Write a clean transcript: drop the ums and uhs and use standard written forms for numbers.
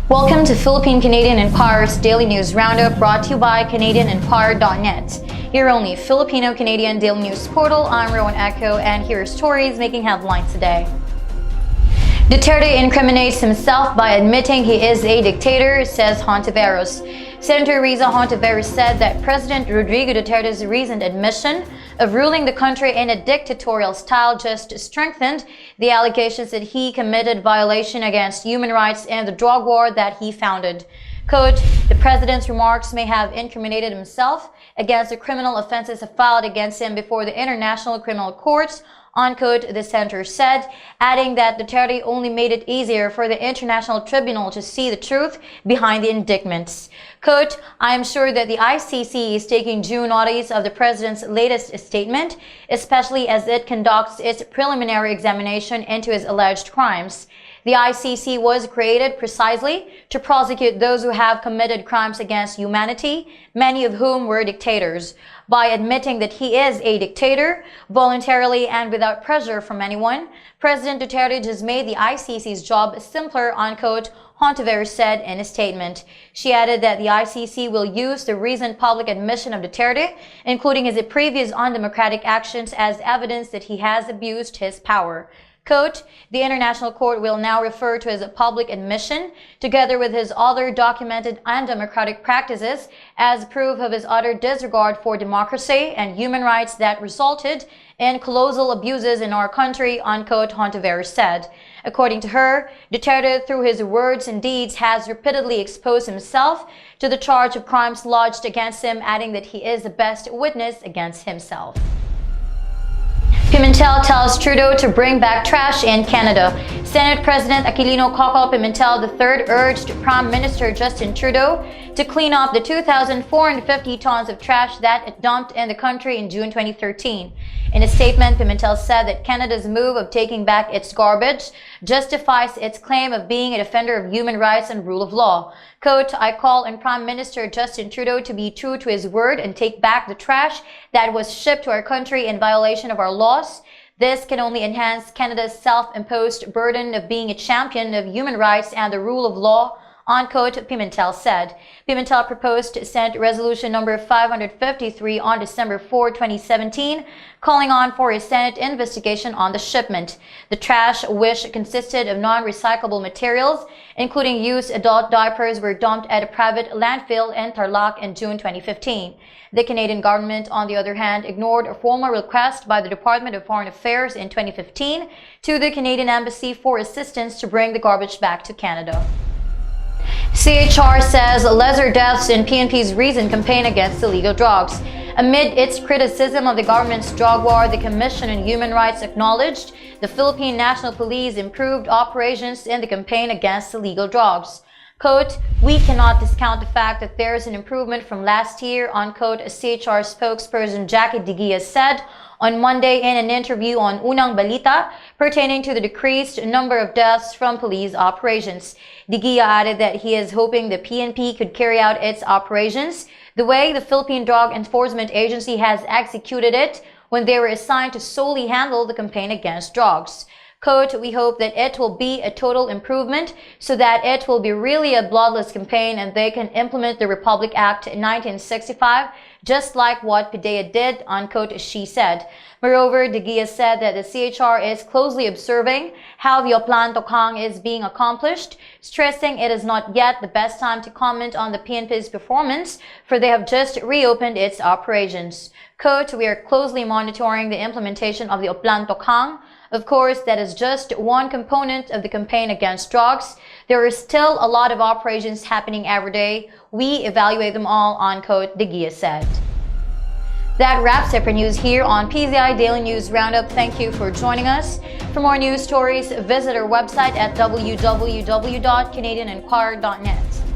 Welcome to Philippine-Canadian Empire's Daily News Roundup, brought to you by CanadianEmpire.net, your only Filipino-Canadian daily news portal. I'm Rowan Echo, and here are stories making headlines today. Duterte incriminates himself by admitting he is a dictator, says Hontiveros. Senator Riza Hontiveros said that President Rodrigo Duterte's recent admission of ruling the country in a dictatorial style just strengthened the allegations that he committed violation against human rights and the drug war that he founded. Quote, the president's remarks may have incriminated himself against the criminal offenses filed against him before the International Criminal Court, unquote, the senator said, adding that Duterte only made it easier for the International Tribunal to see the truth behind the indictments. Quote, I am sure that the ICC is taking due notice of the president's latest statement, especially as it conducts its preliminary examination into his alleged crimes. The ICC was created precisely to prosecute those who have committed crimes against humanity, many of whom were dictators. By admitting that he is a dictator, voluntarily and without pressure from anyone, President Duterte just made the ICC's job simpler, unquote, Hontiveros said in a statement. She added that the ICC will use the recent public admission of Duterte, including his previous undemocratic actions, as evidence that he has abused his power. Quote, the International Court will now refer to his public admission, together with his other documented undemocratic practices, as proof of his utter disregard for democracy and human rights that resulted in colossal abuses in our country, unquote, Hontiveros said. According to her, Duterte, through his words and deeds, has repeatedly exposed himself to the charge of crimes lodged against him, adding that he is the best witness against himself. Pimentel tells Trudeau to bring back trash in Canada. Senate President Aquilino Coco Pimentel III urged Prime Minister Justin Trudeau to clean up the 2,450 tons of trash that it dumped in the country in June 2013. In a statement, Pimentel said that Canada's move of taking back its garbage justifies its claim of being a defender of human rights and rule of law. Quote, I call on Prime Minister Justin Trudeau to be true to his word and take back the trash that was shipped to our country in violation of our laws. This can only enhance Canada's self-imposed burden of being a champion of human rights and the rule of law, unquote, Pimentel said. Pimentel proposed Senate Resolution number 553 on December 4, 2017, calling on for a Senate investigation on the shipment. The trash, which consisted of non-recyclable materials, including used adult diapers, were dumped at a private landfill in Tarlac in June 2015. The Canadian government, on the other hand, ignored a formal request by the Department of Foreign Affairs in 2015 to the Canadian Embassy for assistance to bring the garbage back to Canada. CHR says lesser deaths in PNP's recent campaign against illegal drugs. Amid its criticism of the government's drug war, the Commission on Human Rights acknowledged the Philippine National Police improved operations in the campaign against illegal drugs. Quote, we cannot discount the fact that there is an improvement from last year, unquote, CHR spokesperson Jackie Digia said on Monday in an interview on Unang Balita pertaining to the decreased number of deaths from police operations. Digia added that he is hoping the PNP could carry out its operations the way the Philippine Drug Enforcement Agency has executed it when they were assigned to solely handle the campaign against drugs. Quote, we hope that it will be a total improvement so that it will be really a bloodless campaign and they can implement the Republic Act in 1965 just like what Pidea did, unquote, she said. Moreover, Digia said that the CHR is closely observing how the Oplan Tokang is being accomplished, stressing it is not yet the best time to comment on the PNP's performance, for they have just reopened its operations. Quote, we are closely monitoring the implementation of the Oplan Tokang. Of course, that is just one component of the campaign against drugs. There is still a lot of operations happening every day. We evaluate them all, unquote, Digia said. That wraps up our news here on PZI Daily News Roundup. Thank you for joining us. For more news stories, visit our website at www.canadianenquirer.net.